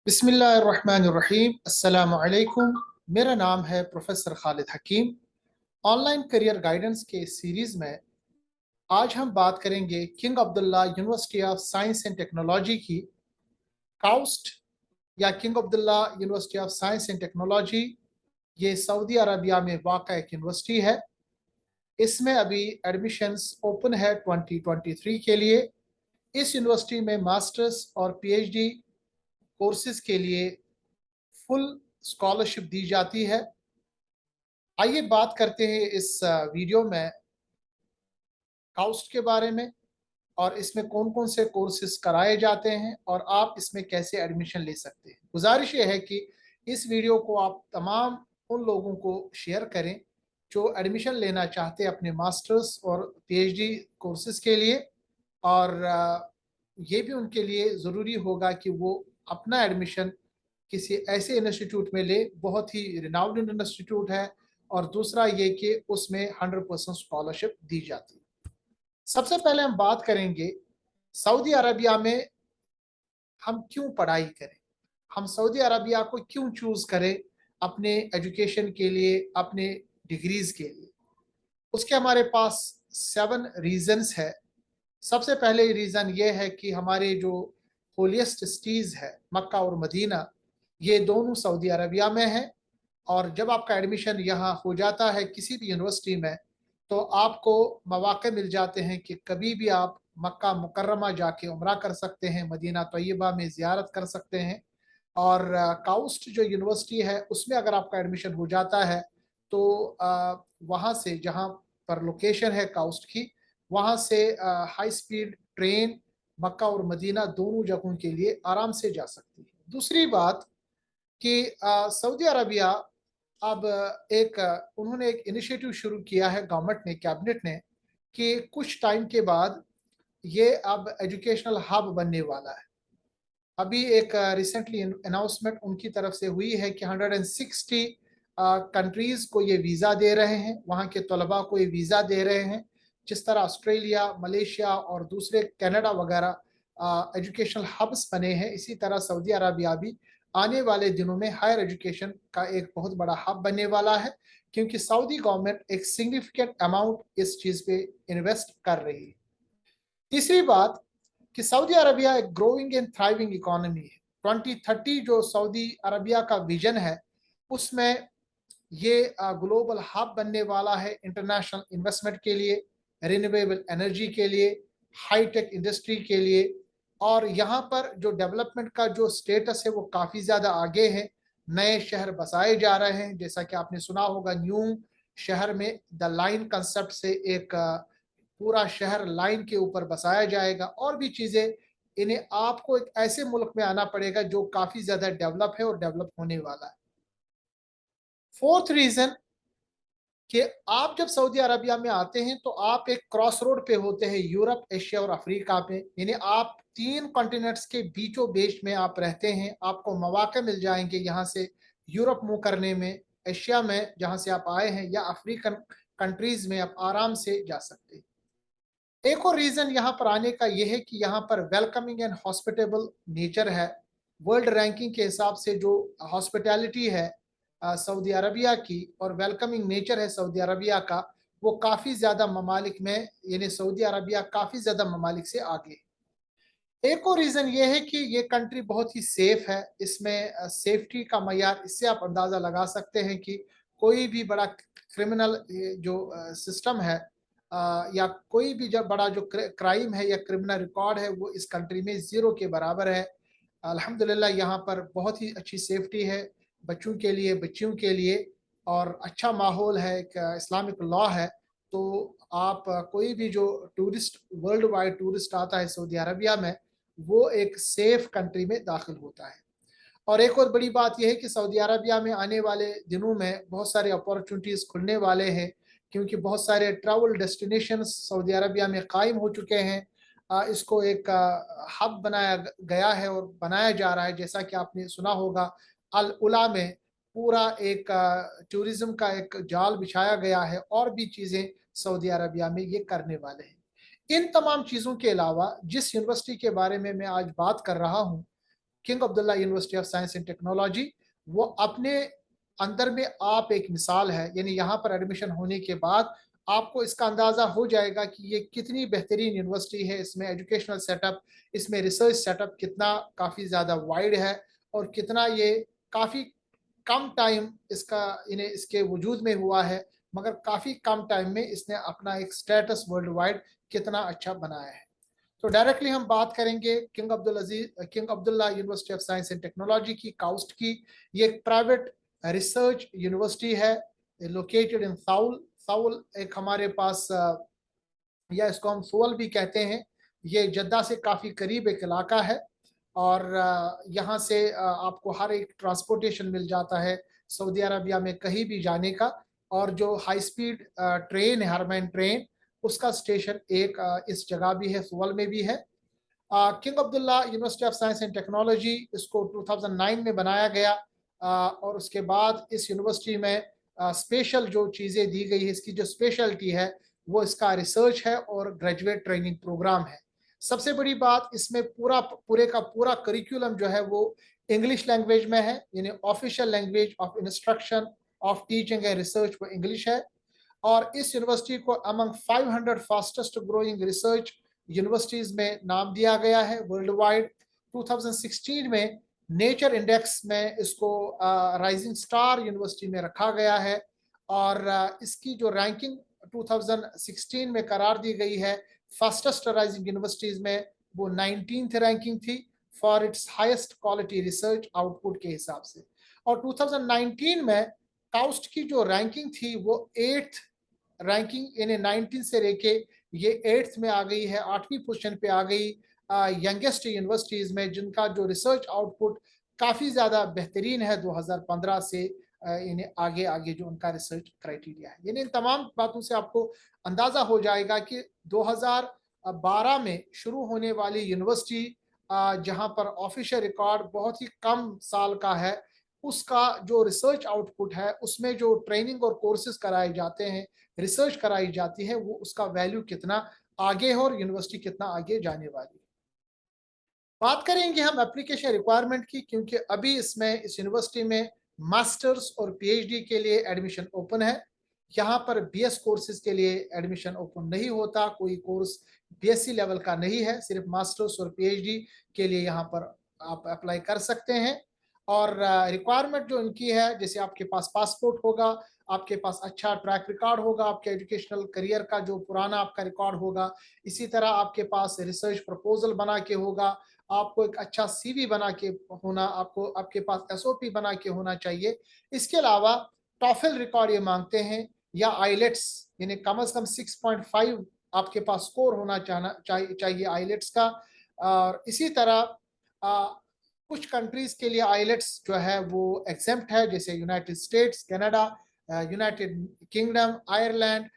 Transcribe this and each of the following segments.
बिस्मिल्लाहिर्रहमानिर्रहीम। अस्सलामु अलैकुम। मेरा नाम है प्रोफेसर खालिद हकीम। ऑनलाइन करियर गाइडेंस के इस सीरीज़ में आज हम बात करेंगे king Abdullah University of science and technology की। काउस्ट या king Abdullah University of science and technology ये सऊदी अरबिया में वाक़ा एक यूनिवर्सिटी है। इसमें अभी एडमिशन्स ओपन है 2023 के लिए। इस यूनिवर्सिटी में मास्टर्स और पीएचडी कोर्सेज के लिए फुल स्कॉलरशिप दी जाती है। आइए बात करते हैं इस वीडियो में काउस्ट के बारे में और इसमें कौन कौन से कोर्सेज कराए जाते हैं और आप इसमें कैसे एडमिशन ले सकते हैं। गुजारिश ये है कि इस वीडियो को आप तमाम उन लोगों को शेयर करें जो एडमिशन लेना चाहते हैं अपने मास्टर्स और पीएचडी कोर्सेज के लिए। और ये भी उनके लिए ज़रूरी होगा कि वो अपना एडमिशन किसी ऐसे इंस्टीट्यूट में ले, बहुत ही रिनाउंड इंस्टीट्यूट है। और दूसरा ये कि उसमें 100% स्कॉलरशिप दी जाती है। सबसे पहले हम बात करेंगे सऊदी अरबिया में हम क्यों पढ़ाई करें, हम सऊदी अरबिया को क्यों चूज करें अपने एजुकेशन के लिए, अपने डिग्रीज के लिए। उसके हमारे पास 7 रीजंस है। सबसे पहले रीज़न ये है कि हमारे जो होलिएस्ट सिटीज़ है मक्का और मदीना, ये दोनों सऊदी अरबिया में है। और जब आपका एडमिशन यहाँ हो जाता है किसी भी यूनिवर्सिटी में, तो आपको मौक़े मिल जाते हैं कि कभी भी आप मक्का मुकर्रमा जाके उम्रा कर सकते हैं, मदीना तैयबा में ज़ियारत कर सकते हैं। और काउस्ट जो यूनिवर्सिटी है उसमें अगर आपका एडमिशन हो जाता है तो वहाँ से, जहाँ पर लोकेशन है काउस्ट की, वहाँ से हाई स्पीड ट्रेन मक्का और मदीना दोनों जगहों के लिए आराम से जा सकती है। दूसरी बात कि सऊदी अरबिया अब उन्होंने एक इनिशिएटिव शुरू किया है, गवर्नमेंट ने, कैबिनेट ने, कि कुछ टाइम के बाद ये अब एजुकेशनल हब बनने वाला है। अभी एक रिसेंटली अनाउंसमेंट उनकी तरफ से हुई है कि 160 कंट्रीज को ये वीज़ा दे रहे हैं, वहाँ के तलबा को ये वीज़ा दे रहे हैं। जिस तरह ऑस्ट्रेलिया, मलेशिया और दूसरे कनाडा वगैरह एजुकेशनल हब्स बने हैं, इसी तरह सऊदी अरबिया भी आने वाले दिनों में हायर एजुकेशन का एक बहुत बड़ा हब बनने वाला है, क्योंकि सऊदी गवर्नमेंट एक सिग्निफिकेंट अमाउंट इस चीज़ पे इन्वेस्ट कर रही है। तीसरी बात कि सऊदी अरबिया एक ग्रोइंग एंड थ्राइविंग इकोनॉमी है। 2030 जो सऊदी अरबिया का विजन है उसमें ये ग्लोबल हब बनने वाला है इंटरनेशनल इन्वेस्टमेंट के लिए, रिन्यूएबल एनर्जी के लिए, हाईटेक इंडस्ट्री के लिए। और यहाँ पर जो डेवलपमेंट का जो स्टेटस है वो काफ़ी ज़्यादा आगे है। नए शहर बसाए जा रहे हैं, जैसा कि आपने सुना होगा न्यू शहर में द लाइन कंसेप्ट से एक पूरा शहर लाइन के ऊपर बसाया जाएगा। और भी चीज़ें, इन्हें आपको एक ऐसे मुल्क में आना पड़ेगा जो काफ़ी ज़्यादा डेवलप है और डेवलप होने वाला है। फोर्थ रीज़न कि आप जब सऊदी अरबिया में आते हैं तो आप एक क्रॉस रोड पे होते हैं, यूरोप, एशिया और अफ्रीका पे। यानी आप 3 कॉन्टिनेंट्स के बीचों बीच में आप रहते हैं। आपको मौके मिल जाएंगे यहाँ से यूरोप मूव करने में, एशिया में जहाँ से आप आए हैं, या अफ्रीकन कंट्रीज में आप आराम से जा सकते हैं। एक और रीजन यहाँ पर आने का यह है कि यहाँ पर वेलकमिंग एंड हॉस्पिटेबल नेचर है। वर्ल्ड रैंकिंग के हिसाब से जो हॉस्पिटैलिटी है सऊदी अरबिया की, और वेलकमिंग नेचर है सऊदी अरबिया का, वो काफ़ी ज़्यादा ममालिक में, यानी सऊदी अरबिया काफ़ी ज़्यादा ममालिक से आगे है। एक और रीज़न ये है कि ये कंट्री बहुत ही सेफ है। इसमें सेफ्टी का मयार, इससे आप अंदाज़ा लगा सकते हैं कि कोई भी बड़ा क्रिमिनल जो सिस्टम है, या कोई भी जब बड़ा जो क्राइम है या क्रिमिनल रिकॉर्ड है, वो इस कंट्री में ज़ीरो के बराबर है। अल्हम्दुलिल्लाह यहाँ पर बहुत ही अच्छी सेफ्टी है बच्चों के लिए, बच्चियों के लिए, और अच्छा माहौल है, एक इस्लामिक लॉ है। तो आप कोई भी जो टूरिस्ट, वर्ल्ड वाइड टूरिस्ट आता है सऊदी अरबिया में, वो एक सेफ कंट्री में दाखिल होता है। और एक और बड़ी बात यह है कि सऊदी अरबिया में आने वाले दिनों में बहुत सारे अपॉर्चुनिटीज़ खुलने वाले हैं, क्योंकि बहुत सारे ट्रैवल डेस्टिनेशंस सऊदी अरबिया में कायम हो चुके हैं। इसको एक हब बनाया गया है और बनाया जा रहा है। जैसा कि आपने सुना होगा, अल उला में पूरा एक टूरिज्म का एक जाल बिछाया गया है, और भी चीज़ें सऊदी अरबिया में ये करने वाले हैं। इन तमाम चीज़ों के अलावा जिस यूनिवर्सिटी के बारे में मैं आज बात कर रहा हूँ, king Abdullah University of science and technology, वो अपने अंदर में आप एक मिसाल है। यानी यहाँ पर एडमिशन होने के बाद आपको इसका अंदाजा हो जाएगा कि ये कितनी बेहतरीन यूनिवर्सिटी है। इसमें एजुकेशनल सेटअप, इसमें रिसर्च सेटअप कितना काफ़ी ज़्यादा वाइड है, और कितना ये काफ़ी कम टाइम इसका इन्हें इसके वजूद में हुआ है, मगर काफ़ी कम टाइम में इसने अपना एक स्टेटस वर्ल्ड वाइड कितना अच्छा बनाया है। तो डायरेक्टली हम बात करेंगे king Abdullah University of science and technology की, काउस्ट की। ये एक प्राइवेट रिसर्च यूनिवर्सिटी है, लोकेटेड इन साउल। साउल एक हमारे पास या इसको हम सोल भी कहते हैं। ये जद्दा से काफ़ी करीब एक इलाका है, और यहाँ से आपको हर एक ट्रांसपोर्टेशन मिल जाता है सऊदी अरबिया में कहीं भी जाने का। और जो हाई स्पीड ट्रेन है, हरमैन ट्रेन, उसका स्टेशन एक इस जगह भी है, सोल में भी है। King Abdullah University of science and technology, इसको 2009 में बनाया गया। और उसके बाद इस यूनिवर्सिटी में स्पेशल जो चीज़ें दी गई है, इसकी जो स्पेशलिटी है वो इसका रिसर्च है और ग्रेजुएट ट्रेनिंग प्रोग्राम है। सबसे बड़ी बात, इसमें पूरे का पूरा करिकुलम जो है वो इंग्लिश लैंग्वेज में है। यानी official language of instruction, of teaching and research वो इंग्लिश है। और इस यूनिवर्सिटी को among 500 fastest growing research universities में नाम दिया गया है वर्ल्ड वाइड। 2016 में नेचर इंडेक्स में इसको राइजिंग स्टार यूनिवर्सिटी में रखा गया है। और इसकी जो रैंकिंग 2016 में करार दी गई है फास्टेस्ट राइजिंग यूनिवर्सिटीज में, वो 19th रैंकिंग थी for its highest quality research output के हिसाब से। और 2019 में काउस्ट की जो रैंकिंग थी वो 8th रैंकिंग, यानी 19 से लेके ये 8th में आ गई है, 8वीं पोजीशन पे आ गई यंगेस्ट यूनिवर्सिटीज में, जिनका जो रिसर्च आउटपुट काफ़ी ज़्यादा बेहतरीन है 2015 से इन्हें आगे आगे जो उनका रिसर्च क्राइटेरिया है। यानी इन तमाम बातों से आपको अंदाज़ा हो जाएगा कि 2012 में शुरू होने वाली यूनिवर्सिटी, जहां पर ऑफिशियल रिकॉर्ड बहुत ही कम साल का है, उसका जो रिसर्च आउटपुट है, उसमें जो ट्रेनिंग और कोर्सेज कराए जाते हैं, रिसर्च कराई जाती है, वो उसका वैल्यू कितना आगे है और यूनिवर्सिटी कितना आगे जाने वाली है। बात करेंगे हम एप्लीकेशन रिक्वायरमेंट की, क्योंकि अभी इसमें इस यूनिवर्सिटी में मास्टर्स और पीएचडी के लिए एडमिशन ओपन है। यहाँ पर बीएस कोर्सेज के लिए एडमिशन ओपन नहीं होता, कोई कोर्स बीएससी लेवल का नहीं है, सिर्फ मास्टर्स और पीएचडी के लिए यहाँ पर आप अप्लाई कर सकते हैं। और रिक्वायरमेंट जो इनकी है, जैसे आपके पास पासपोर्ट होगा, आपके पास अच्छा ट्रैक रिकॉर्ड होगा, आपके एजुकेशनल करियर का जो पुराना आपका रिकॉर्ड होगा, इसी तरह आपके पास रिसर्च प्रपोजल बना के होगा, आपको एक अच्छा सीवी बना के होना, आपको आपके पास एसओपी बना के होना चाहिए। इसके अलावा टॉफल रिकॉर्ड ये मांगते हैं, या आईलेट्स, यानी कम से कम 6.5 आपके पास स्कोर होना चाहिए आईलेट्स का। और इसी तरह कुछ कंट्रीज के लिए आईलेट्स जो है वो एग्जेम्प्ट है, जैसे United states, Canada, United kingdom, Ireland,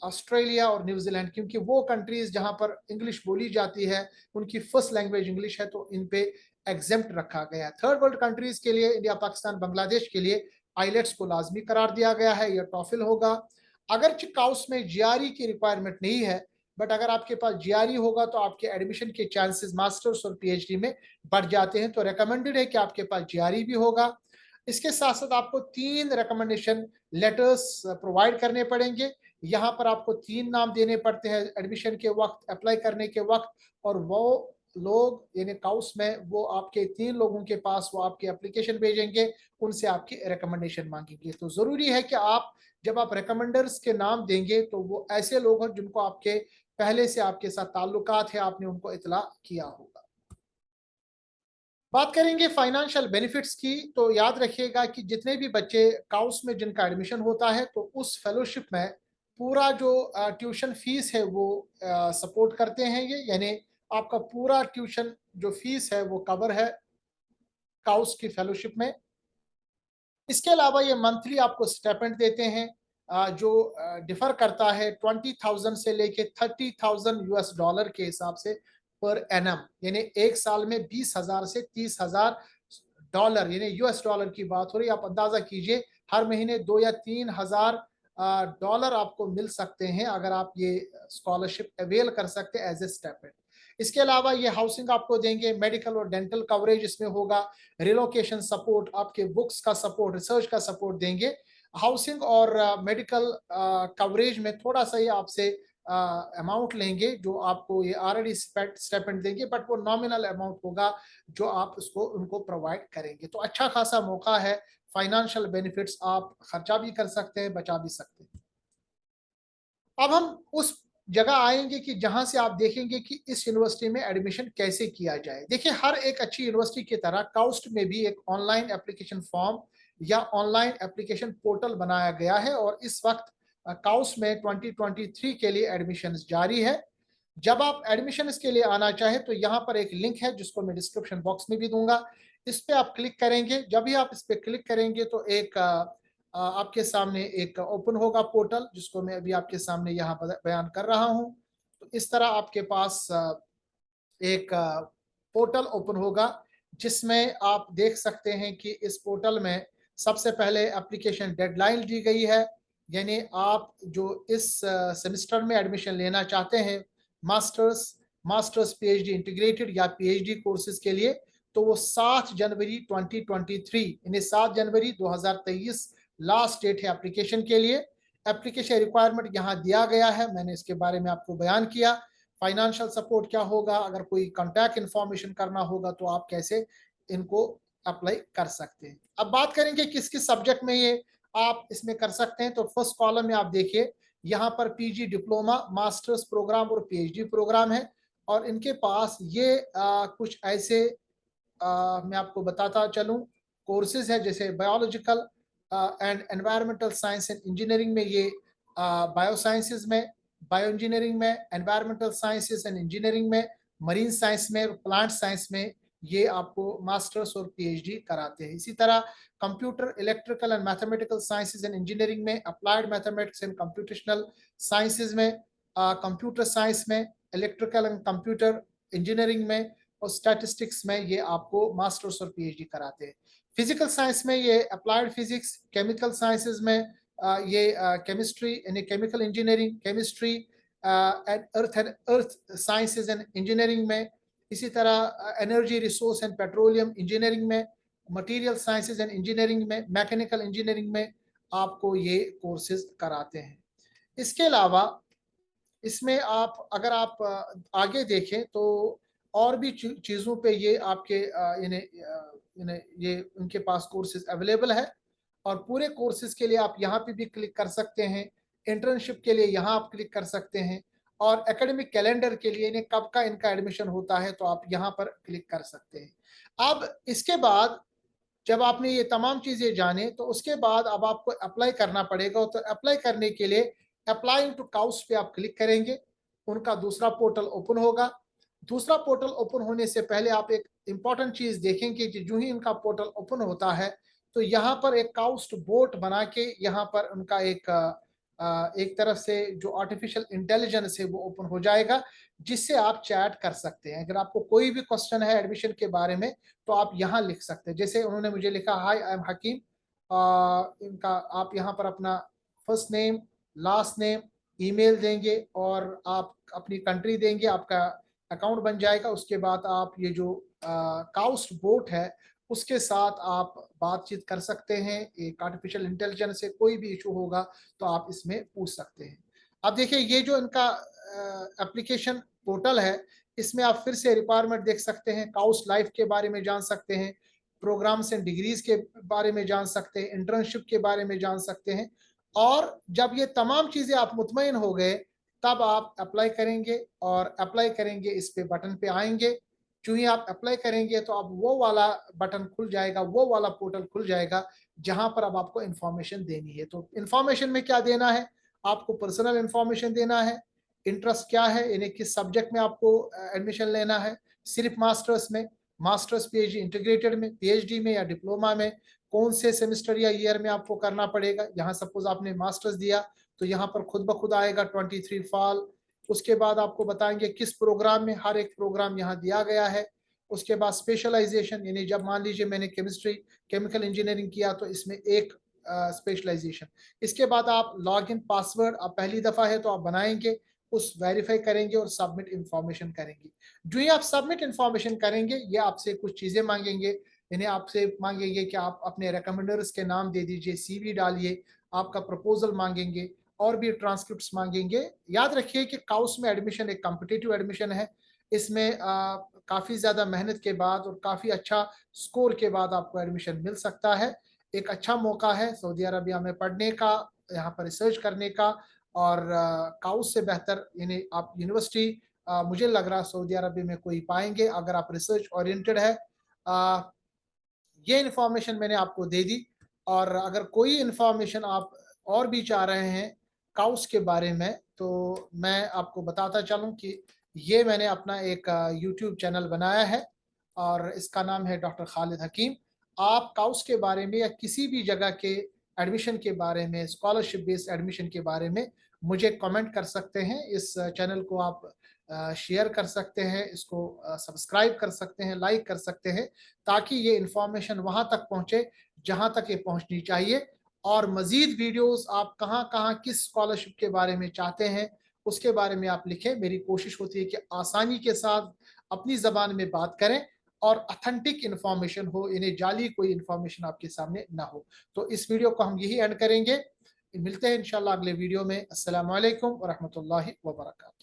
Australia और न्यूजीलैंड, क्योंकि वो कंट्रीज जहां पर इंग्लिश बोली जाती है, उनकी फर्स्ट लैंग्वेज इंग्लिश है, तो इन पे एग्जेम्प्ट रखा गया है। थर्ड वर्ल्ड कंट्रीज के लिए, इंडिया, पाकिस्तान, बांग्लादेश के लिए आईलेट्स को लाजमी करार दिया गया है, या टॉफिल होगा। अगर काउस में जीआरई की रिक्वायरमेंट नहीं है, बट अगर आपके पास जीआरई होगा तो आपके एडमिशन के चांसेस मास्टर्स और पीएचडी में बढ़ जाते हैं। तो रिकमेंडेड है कि आपके पास जीआरई भी होगा। इसके साथ साथ आपको 3 रिकमेंडेशन लेटर्स प्रोवाइड करने पड़ेंगे। यहाँ पर आपको 3 नाम देने पड़ते हैं एडमिशन के वक्त, अप्लाई करने के वक्त, और वो लोग यानी काउस में वो आपके 3 लोगों के पास वो आपकी एप्लीकेशन भेजेंगे, उनसे आपकी रिकमेंडेशन मांगेंगे। तो जरूरी है कि आप जब आप रिकमेंडर्स के नाम देंगे तो वो ऐसे लोग हों जिनको आपके पहले से आपके साथ ताल्लुकात है, आपने उनको इतला किया होगा। बात करेंगे फाइनेंशियल बेनिफिट्स की, तो याद रखिएगा कि जितने भी बच्चे काउस में जिनका एडमिशन होता है, तो उस फेलोशिप में पूरा जो ट्यूशन फीस है वो सपोर्ट करते हैं ये, यानी आपका पूरा ट्यूशन जो फीस है वो कवर है काउस की फेलोशिप में। इसके अलावा ये मंथली आपको स्टेपेंड देते हैं, जो डिफर करता है 20,000 से लेके 30,000 यूएस डॉलर के हिसाब से पर एनम, यानी एक साल में 20,000 से 30,000 डॉलर, यानी यूएस डॉलर की बात हो रही है। आप अंदाजा कीजिए, हर महीने 2 या 3,000 डॉलर आपको मिल सकते हैं अगर आप ये स्कॉलरशिप अवेल कर सकते हैं एज ए स्टेपेंड। इसके अलावा ये हाउसिंग आपको देंगे, मेडिकल और डेंटल कवरेज इसमें होगा, रिलोकेशन सपोर्ट, आपके बुक्स का सपोर्ट, रिसर्च का सपोर्ट देंगे। हाउसिंग और मेडिकल कवरेज में थोड़ा सा ये आपसे अमाउंट लेंगे, जो आपको ये ऑलरेडी स्टेपमेंट देंगे, बट वो नॉमिनल अमाउंट होगा जो आप उसको उनको प्रोवाइड करेंगे। तो अच्छा खासा मौका है, फाइनेंशियल बेनिफिट्स, आप खर्चा भी कर सकते हैं, बचा भी सकते हैं। अब हम उस जगह आएंगे कि जहां से आप देखेंगे कि इस यूनिवर्सिटी में एडमिशन कैसे किया जाए। देखिए, हर एक अच्छी यूनिवर्सिटी की तरह काउस्ट में भी एक ऑनलाइन एप्लीकेशन फॉर्म या ऑनलाइन एप्लीकेशन पोर्टल बनाया गया है, और इस वक्त काउस्ट में 2023 के लिए एडमिशन जारी है। जब आप एडमिशन के लिए आना चाहे तो यहाँ पर एक लिंक है जिसको मैं डिस्क्रिप्शन बॉक्स में भी दूंगा। इस पे आप क्लिक करेंगे। जब भी आप इस पे क्लिक करेंगे तो एक आपके सामने एक ओपन होगा पोर्टल, जिसको मैं अभी आपके सामने यहाँ पर बयान कर रहा हूँ। तो इस तरह आपके पास एक पोर्टल ओपन होगा, जिसमें आप देख सकते हैं कि इस पोर्टल में सबसे पहले एप्लीकेशन डेडलाइन दी गई है। यानी आप जो इस सेमेस्टर में एडमिशन लेना चाहते हैं, मास्टर्स पीएचडी इंटीग्रेटेड या पीएचडी कोर्सेज के लिए, तो वो 7 जनवरी 2023 यानी 7 जनवरी 2023 लास्ट डेट है एप्लीकेशन के लिए। एप्लीकेशन रिक्वायरमेंट यहाँ दिया गया है, मैंने इसके बारे में आपको बयान किया। फाइनेंशियल सपोर्ट क्या होगा, अगर कोई कॉन्टैक्ट इन्फॉर्मेशन करना होगा तो आप कैसे इनको अप्लाई कर सकते हैं। अब बात करेंगे किस किस सब्जेक्ट में ये आप इसमें कर सकते हैं। तो फर्स्ट कॉलम में आप देखिए, यहाँ पर पीजी डिप्लोमा, मास्टर्स प्रोग्राम और पीएचडी प्रोग्राम है, और इनके पास ये कुछ ऐसे मैं आपको बताता चलूं कोर्सेज है, जैसे biological and environmental science and engineering में ये बायो साइंसेज में, बायो इंजीनियरिंग में, एनवायरमेंटल साइंसेज एंड इंजीनियरिंग में, मरीन साइंस में, प्लांट साइंस में ये आपको मास्टर्स और पीएचडी कराते हैं। इसी तरह computer, electrical and mathematical sciences and engineering में, applied mathematics and computational sciences में, कंप्यूटर साइंस में, इलेक्ट्रिकल एंड कंप्यूटर इंजीनियरिंग में, और स्टैटिस्टिक्स में ये आपको मास्टर्स और पीएचडी कराते हैं। फिजिकल साइंस में ये अप्लाइड फिजिक्स, केमिकल साइंसेज में ये केमिस्ट्री यानी chemical engineering, chemistry and earth sciences and engineering में, इसी तरह energy resource and petroleum engineering में, मटेरियल साइंसेज एंड इंजीनियरिंग में, मैकेनिकल इंजीनियरिंग में आपको ये कोर्सेज कराते हैं। इसके अलावा इसमें आप अगर आप आगे देखें तो और भी चीज़ों पे ये आपके इन्हें ये उनके पास कोर्सेज अवेलेबल है, और पूरे कोर्सेज के लिए आप यहाँ पे भी क्लिक कर सकते हैं। इंटर्नशिप के लिए यहाँ आप क्लिक कर सकते हैं, और एकेडमिक कैलेंडर के लिए इन्हें कब का इनका एडमिशन होता है तो आप यहाँ पर क्लिक कर सकते हैं। अब इसके बाद जब आपने ये तमाम चीजें जाने तो उसके बाद अब आपको अप्लाई करना पड़ेगा। तो अप्लाई करने के लिए अप्लाई टू काउस पे आप क्लिक करेंगे, उनका दूसरा पोर्टल ओपन होगा। दूसरा पोर्टल ओपन होने से पहले आप एक इंपॉर्टेंट चीज देखेंगे कि जो ही इनका पोर्टल ओपन होता है तो यहाँ पर एक काउस्ट बोट बना के यहाँ पर उनका एक तरफ से जो आर्टिफिशियल इंटेलिजेंस है वो ओपन हो जाएगा, जिससे आप चैट कर सकते हैं। अगर आपको कोई भी क्वेश्चन है एडमिशन के बारे में तो आप यहाँ लिख सकते हैं। जैसे उन्होंने मुझे लिखा, हाय आई एम हकीम, इनका आप यहाँ पर अपना first name, last name, email देंगे और आप अपनी कंट्री देंगे, आपका अकाउंट बन जाएगा। उसके बाद आप ये जो काउस्ट बोट है उसके साथ आप बातचीत कर सकते हैं। एक आर्टिफिशियल इंटेलिजेंस से कोई भी इशू होगा तो आप इसमें पूछ सकते हैं। अब देखिए, ये जो इनका एप्लीकेशन पोर्टल है, इसमें आप फिर से रिक्वायरमेंट देख सकते हैं, काउस लाइफ के बारे में जान सकते हैं, प्रोग्राम्स एंड डिग्रीज के बारे में जान सकते हैं, इंटर्नशिप के बारे में जान सकते हैं। और जब ये तमाम चीजें आप मुतमईन हो गए तब आप अप्लाई करेंगे, और अप्लाई करेंगे इस पे बटन पे आएंगे। जो ही आप अप्लाई करेंगे तो अब वो वाला बटन खुल जाएगा, वो वाला पोर्टल खुल जाएगा जहां पर अब आपको इंफॉर्मेशन देनी है। तो इंफॉर्मेशन में क्या देना है, आपको पर्सनल इंफॉर्मेशन देना है, इंटरेस्ट क्या है, यानी किस सब्जेक्ट में आपको एडमिशन लेना है, सिर्फ मास्टर्स में, मास्टर्स पीएचडी इंटीग्रेटेड में, पीएचडी में या डिप्लोमा में, कौन से सेमेस्टर या ईयर में आपको करना पड़ेगा। यहाँ सपोज आपने मास्टर्स दिया तो यहाँ पर खुद ब खुद आएगा 23 फॉल। उसके बाद आपको बताएंगे किस प्रोग्राम में, हर एक प्रोग्राम यहाँ दिया गया है। उसके बाद स्पेशलाइजेशन, यानी जब मान लीजिए मैंने केमिस्ट्री केमिकल इंजीनियरिंग किया तो इसमें एक स्पेशलाइजेशन। इसके बाद आप लॉग इन पासवर्ड, आप पहली दफ़ा है तो आप बनाएंगे, उस वेरीफाई करेंगे और सबमिट इंफॉर्मेशन करेंगे। जो ही आप सबमिट इंफॉर्मेशन करेंगे, ये आपसे कुछ चीज़ें मांगेंगे। इन्हें आपसे मांगेंगे कि आप अपने रिकमेंडर्स के नाम दे दीजिए, सीवी डालिए, आपका प्रपोजल मांगेंगे और भी ट्रांसक्रिप्ट्स मांगेंगे। याद रखिए कि काउस में एडमिशन एक कॉम्पिटिटिव एडमिशन है। इसमें काफ़ी ज़्यादा मेहनत के बाद और काफ़ी अच्छा स्कोर के बाद आपको एडमिशन मिल सकता है। एक अच्छा मौका है सऊदी अरबिया में पढ़ने का, यहाँ पर रिसर्च करने का, और काउस से बेहतर यानी आप यूनिवर्सिटी मुझे लग रहा है सऊदी अरबिया में कोई पाएँगे अगर आप रिसर्च ओरिएंटेड है। अ, ये इन्फॉर्मेशन मैंने आपको दे दी, और अगर कोई इन्फॉर्मेशन आप और भी चाह रहे हैं काउस के बारे में, तो मैं आपको बताता चलूँ कि ये मैंने अपना एक यूट्यूब चैनल बनाया है और इसका नाम है डॉक्टर खालिद हकीम। आप काउस के बारे में या किसी भी जगह के एडमिशन के बारे में, स्कॉलरशिप बेस्ड एडमिशन के बारे में मुझे कमेंट कर सकते हैं। इस चैनल को आप शेयर कर सकते हैं, इसको सब्सक्राइब कर सकते हैं, लाइक कर सकते हैं, ताकि ये इन्फॉर्मेशन वहाँ तक पहुँचे जहाँ तक ये पहुँचनी चाहिए। और मज़ीद वीडियोज़ आप कहाँ-कहाँ किस स्कॉलरशिप के बारे में चाहते हैं, उसके बारे में आप लिखें। मेरी कोशिश होती है कि आसानी के साथ अपनी ज़बान में बात करें और ऑथेंटिक इन्फॉर्मेशन हो, यानी जाली कोई इन्फॉर्मेशन आपके सामने ना हो। तो इस वीडियो को हम यही एंड करेंगे। मिलते हैं इंशाल्लाह अगले वीडियो में। अस्सलामु अलैकुम व रहमतुल्लाहि व बरकातहू।